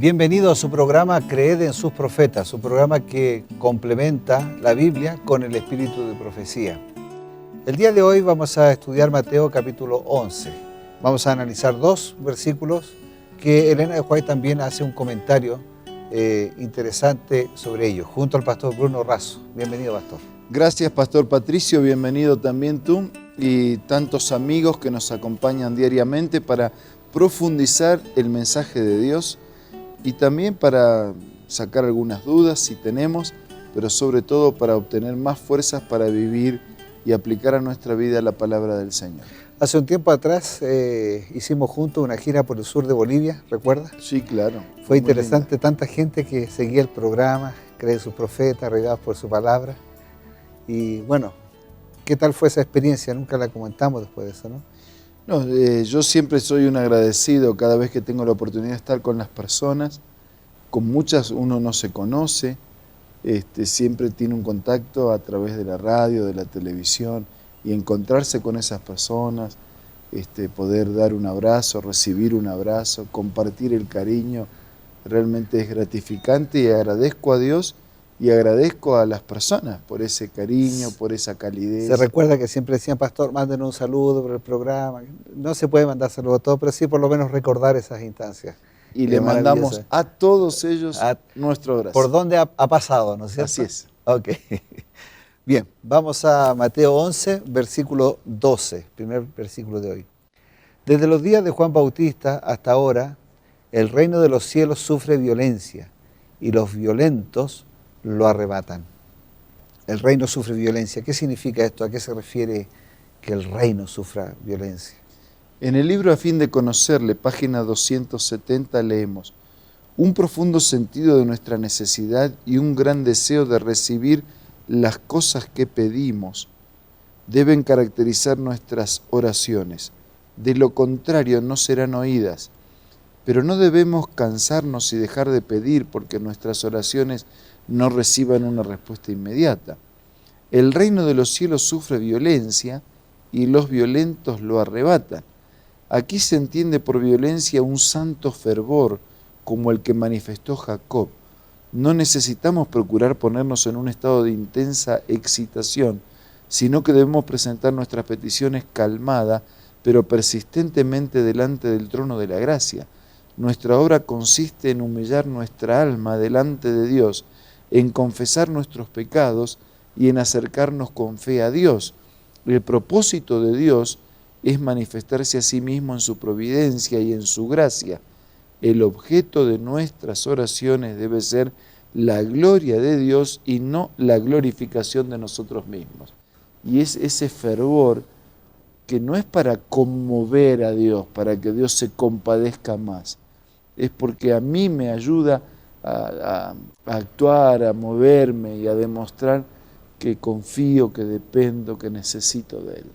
Bienvenido a su programa Creed en sus profetas, su programa que complementa la Biblia con el espíritu de profecía. El día de hoy vamos a estudiar Mateo capítulo 11. Vamos a analizar dos versículos que Elena de White también hace un comentario interesante sobre ellos, junto al pastor Bruno Razo. Bienvenido, pastor. Gracias, pastor Patricio. Bienvenido también tú y tantos amigos que nos acompañan diariamente para profundizar el mensaje de Dios y también para sacar algunas dudas si tenemos, pero sobre todo para obtener más fuerzas para vivir y aplicar a nuestra vida la palabra del Señor. Hace un tiempo atrás hicimos juntos una gira por el sur de Bolivia, ¿recuerdas? Sí, claro. Fue interesante, tanta gente que seguía el programa, cree en sus profetas, regados por su palabra. Y bueno, ¿qué tal fue esa experiencia? Nunca la comentamos después de eso, ¿no? No, yo siempre soy un agradecido cada vez que tengo la oportunidad de estar con las personas. Con muchas uno no se conoce, siempre tiene un contacto a través de la radio, de la televisión, y encontrarse con esas personas, poder dar un abrazo, recibir un abrazo, compartir el cariño, realmente es gratificante y agradezco a Dios y agradezco a las personas por ese cariño, por esa calidez. Se recuerda que siempre decían, pastor, mándenos un saludo por el programa. No se puede mandar saludos a todos, pero sí por lo menos recordar esas instancias. Y le mandamos a todos ellos nuestro abrazo. ¿Por dónde ha pasado, no es cierto? Así es. Ok. Bien, vamos a Mateo 11, versículo 12, primer versículo de hoy. Desde los días de Juan Bautista hasta ahora, el reino de los cielos sufre violencia y los violentos lo arrebatan. El reino sufre violencia. ¿Qué significa esto? ¿A qué se refiere que el reino sufra violencia? En el libro A fin de conocerle, página 270, leemos: un profundo sentido de nuestra necesidad y un gran deseo de recibir las cosas que pedimos deben caracterizar nuestras oraciones. De lo contrario no serán oídas. Pero no debemos cansarnos y dejar de pedir porque nuestras oraciones no reciban una respuesta inmediata. El reino de los cielos sufre violencia y los violentos lo arrebatan. Aquí se entiende por violencia un santo fervor como el que manifestó Jacob. No necesitamos procurar ponernos en un estado de intensa excitación, sino que debemos presentar nuestras peticiones calmada, pero persistentemente delante del trono de la gracia. Nuestra obra consiste en humillar nuestra alma delante de Dios, en confesar nuestros pecados y en acercarnos con fe a Dios. El propósito de Dios es manifestarse a sí mismo en su providencia y en su gracia. El objeto de nuestras oraciones debe ser la gloria de Dios y no la glorificación de nosotros mismos. Y es ese fervor que no es para conmover a Dios, para que Dios se compadezca más. Es porque a mí me ayuda a actuar, a moverme y a demostrar que confío, que dependo, que necesito de Él.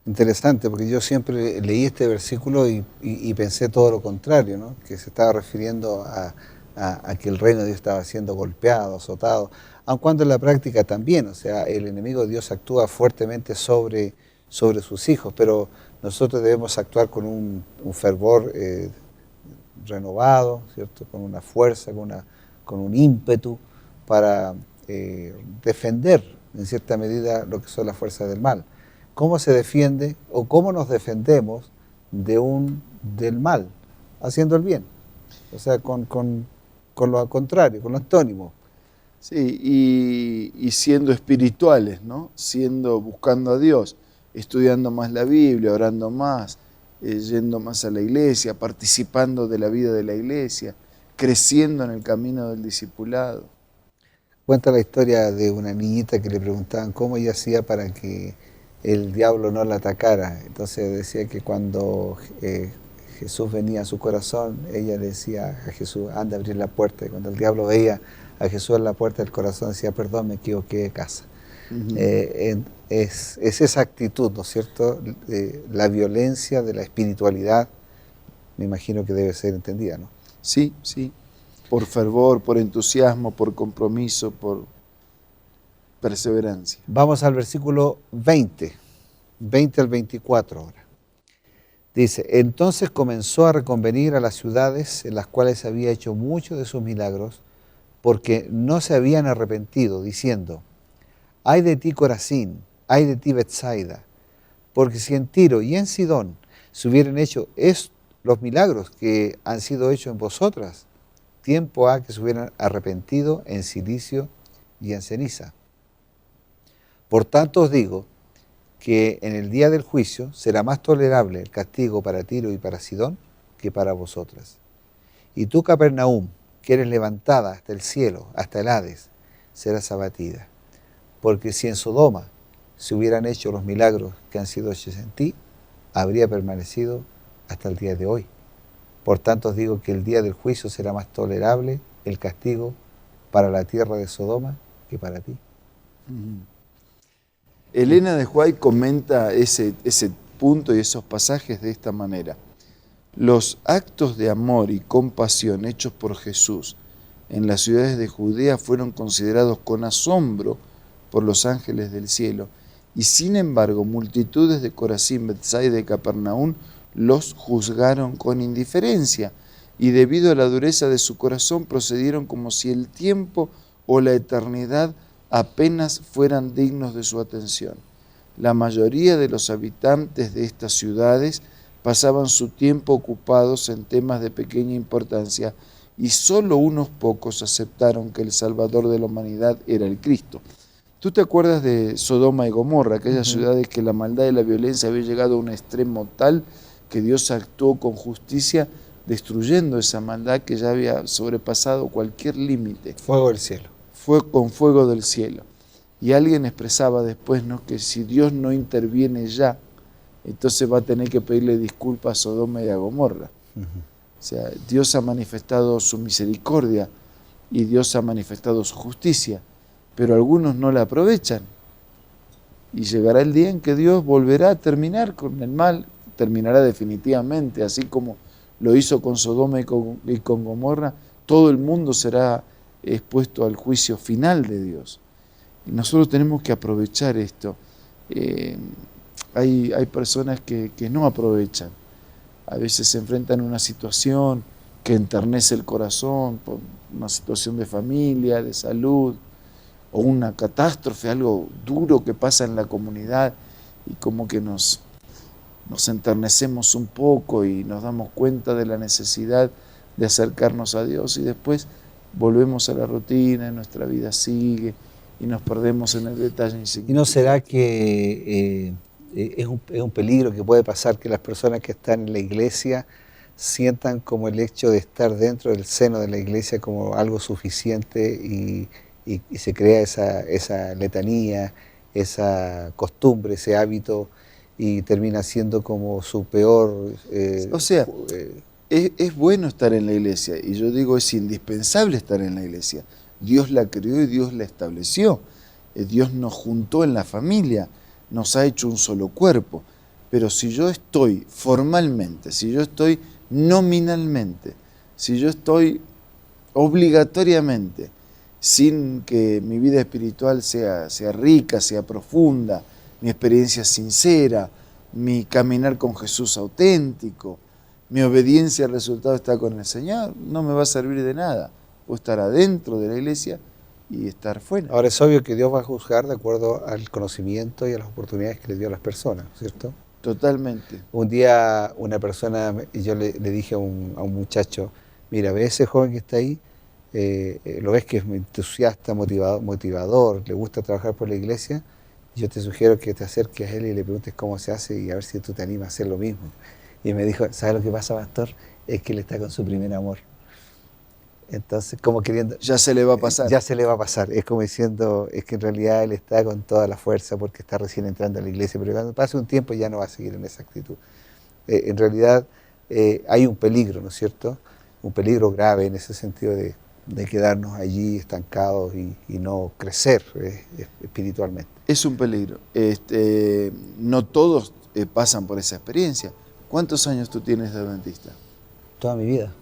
Interesante, porque yo siempre leí este versículo y pensé todo lo contrario, ¿no? Que se estaba refiriendo a que el reino de Dios estaba siendo golpeado, azotado, aun cuando en la práctica también, o sea, el enemigo de Dios actúa fuertemente sobre sus hijos, pero nosotros debemos actuar con un fervor renovado, ¿cierto? Con una fuerza, con un ímpetu para defender en cierta medida lo que son las fuerzas del mal. ¿Cómo se defiende o cómo nos defendemos del mal? Haciendo el bien, o sea, con lo contrario, con lo antónimo. Sí, y siendo espirituales, ¿no? Buscando a Dios, estudiando más la Biblia, orando más, yendo más a la iglesia, participando de la vida de la iglesia, creciendo en el camino del discipulado. Cuenta la historia de una niñita que le preguntaban cómo ella hacía para que el diablo no la atacara. Entonces decía que cuando Jesús venía a su corazón, ella le decía a Jesús, anda a abrir la puerta. Y cuando el diablo veía a Jesús en la puerta del corazón, decía, perdón, me equivoqué de casa. Es esa actitud, ¿no es cierto? La violencia de la espiritualidad, me imagino que debe ser entendida, ¿no? Sí, sí. Por fervor, por entusiasmo, por compromiso, por perseverancia. Vamos al versículo 20 al 24 ahora. Dice, entonces comenzó a reconvenir a las ciudades en las cuales había hecho muchos de sus milagros, porque no se habían arrepentido, diciendo, ay de ti Corazín, ay de ti Betsaida, porque si en Tiro y en Sidón se hubieran hecho los milagros que han sido hechos en vosotras, tiempo ha que se hubieran arrepentido en silicio y en ceniza. Por tanto os digo que en el día del juicio será más tolerable el castigo para Tiro y para Sidón que para vosotras. Y tú, Capernaum, que eres levantada hasta el cielo, hasta el Hades, serás abatida. Porque si en Sodoma se hubieran hecho los milagros que han sido hechos en ti, habría permanecido hasta el día de hoy. Por tanto os digo que el día del juicio será más tolerable el castigo para la tierra de Sodoma que para ti. Elena de White comenta ese punto y esos pasajes de esta manera. Los actos de amor y compasión hechos por Jesús en las ciudades de Judea fueron considerados con asombro por los ángeles del cielo, y sin embargo multitudes de Corazín, Betsaida y Capernaum los juzgaron con indiferencia, y debido a la dureza de su corazón procedieron como si el tiempo o la eternidad apenas fueran dignos de su atención. La mayoría de los habitantes de estas ciudades pasaban su tiempo ocupados en temas de pequeña importancia, y solo unos pocos aceptaron que el Salvador de la humanidad era el Cristo. ¿Tú te acuerdas de Sodoma y Gomorra, aquellas ciudades que la maldad y la violencia había llegado a un extremo tal que Dios actuó con justicia destruyendo esa maldad que ya había sobrepasado cualquier límite? Fuego del cielo. Fue con fuego del cielo. Y alguien expresaba después, ¿no?, que si Dios no interviene ya, entonces va a tener que pedirle disculpas a Sodoma y a Gomorra. O sea, Dios ha manifestado su misericordia y Dios ha manifestado su justicia, pero algunos no la aprovechan. Y llegará el día en que Dios volverá a terminar con el mal, terminará definitivamente, así como lo hizo con Sodoma y con Gomorra. Todo el mundo será expuesto al juicio final de Dios. Y nosotros tenemos que aprovechar esto. Hay personas que no aprovechan. A veces se enfrentan a una situación que enternece el corazón, por una situación de familia, de salud, o una catástrofe, algo duro que pasa en la comunidad, y como que nos enternecemos un poco y nos damos cuenta de la necesidad de acercarnos a Dios, y después volvemos a la rutina, nuestra vida sigue y nos perdemos en el detalle insignificante. ¿Y no será que es un peligro que puede pasar que las personas que están en la iglesia sientan como el hecho de estar dentro del seno de la iglesia como algo suficiente y se crea esa letanía, esa costumbre, ese hábito, y termina siendo como su peor... es bueno estar en la iglesia, y yo digo, es indispensable estar en la iglesia. Dios la creó y Dios la estableció. Dios nos juntó en la familia, nos ha hecho un solo cuerpo. Pero si yo estoy formalmente, si yo estoy nominalmente, si yo estoy obligatoriamente, sin que mi vida espiritual sea rica, sea profunda, mi experiencia sincera, mi caminar con Jesús auténtico, mi obediencia al resultado está con el Señor, no me va a servir de nada. Puedo estar adentro de la iglesia y estar fuera. Ahora, es obvio que Dios va a juzgar de acuerdo al conocimiento y a las oportunidades que le dio a las personas, ¿cierto? Totalmente. Un día una persona, yo le dije a un muchacho, mira, ve ese joven que está ahí, lo ves que es entusiasta, motivador, le gusta trabajar por la iglesia, yo te sugiero que te acerques a él y le preguntes cómo se hace y a ver si tú te animas a hacer lo mismo. Y me dijo, ¿sabes lo que pasa, pastor? Es que él está con su primer amor. Entonces, como queriendo... Ya se le va a pasar. Ya se le va a pasar. Es como diciendo, es que en realidad él está con toda la fuerza porque está recién entrando a la iglesia, pero cuando pase un tiempo ya no va a seguir en esa actitud. En realidad hay un peligro, ¿no es cierto? Un peligro grave en ese sentido de quedarnos allí estancados y no crecer espiritualmente. Es un peligro. No todos pasan por esa experiencia. ¿Cuántos años tú tienes de adventista? Toda mi vida.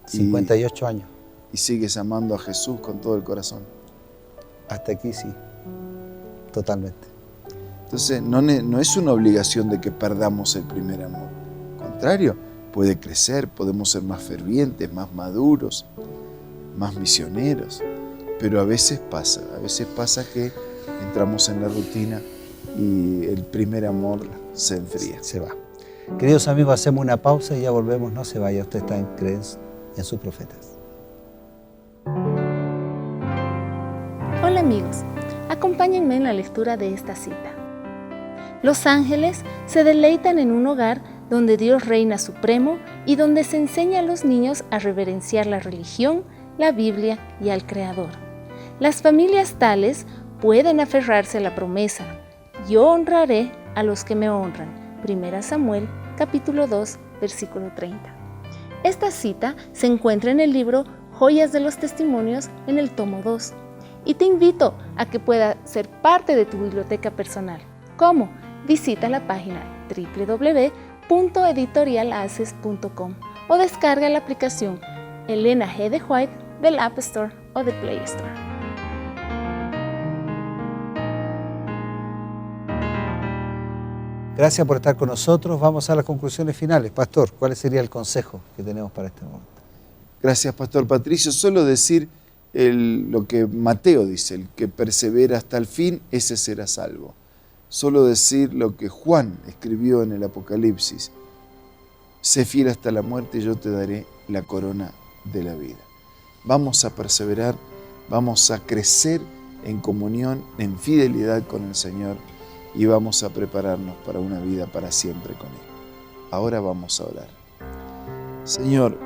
58 años. ¿Y sigues amando a Jesús con todo el corazón? Hasta aquí sí, totalmente. Entonces no es una obligación de que perdamos el primer amor. contrario, puede crecer, podemos ser más fervientes, más maduros, más misioneros. Pero a veces pasa que entramos en la rutina y el primer amor se enfría. Se va. Queridos amigos, hacemos una pausa y ya volvemos. No se vaya, usted está en Creencia en sus Profetas. Hola amigos, acompáñenme en la lectura de esta cita. Los ángeles se deleitan en un hogar donde Dios reina supremo y donde se enseña a los niños a reverenciar la religión, la Biblia y al Creador. Las familias tales pueden aferrarse a la promesa: yo honraré a los que me honran. 1 Samuel, capítulo 2, versículo 30. Esta cita se encuentra en el libro Joyas de los Testimonios en el tomo 2. Y te invito a que pueda ser parte de tu biblioteca personal. ¿Cómo? Visita la página www.editorialaces.com o descarga la aplicación Elena G. de White del App Store o de Play Store. Gracias por estar con nosotros. Vamos a las conclusiones finales. Pastor, ¿cuál sería el consejo que tenemos para este momento? Gracias, Pastor Patricio. Solo decir lo que Mateo dice: el que persevera hasta el fin, ese será salvo. Solo decir lo que Juan escribió en el Apocalipsis: sé fiel hasta la muerte y yo te daré la corona de la vida. Vamos a perseverar, vamos a crecer en comunión, en fidelidad con el Señor, y vamos a prepararnos para una vida para siempre con Él. Ahora vamos a orar. Señor,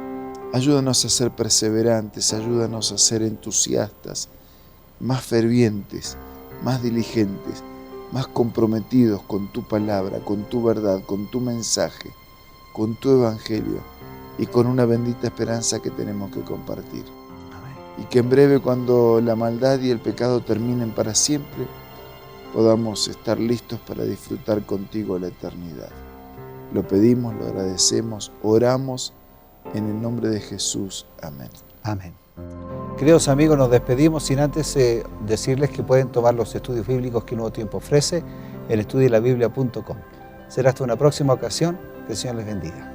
ayúdanos a ser perseverantes, ayúdanos a ser entusiastas, más fervientes, más diligentes, más comprometidos con tu palabra, con tu verdad, con tu mensaje, con tu evangelio y con una bendita esperanza que tenemos que compartir. Amén. Y que en breve, cuando la maldad y el pecado terminen para siempre, podamos estar listos para disfrutar contigo la eternidad. Lo pedimos, lo agradecemos, oramos en el nombre de Jesús. Amén. Amén. Queridos amigos, nos despedimos sin antes decirles que pueden tomar los estudios bíblicos que Nuevo Tiempo ofrece en estudielabiblia.com. Será hasta una próxima ocasión. Que el Señor les bendiga.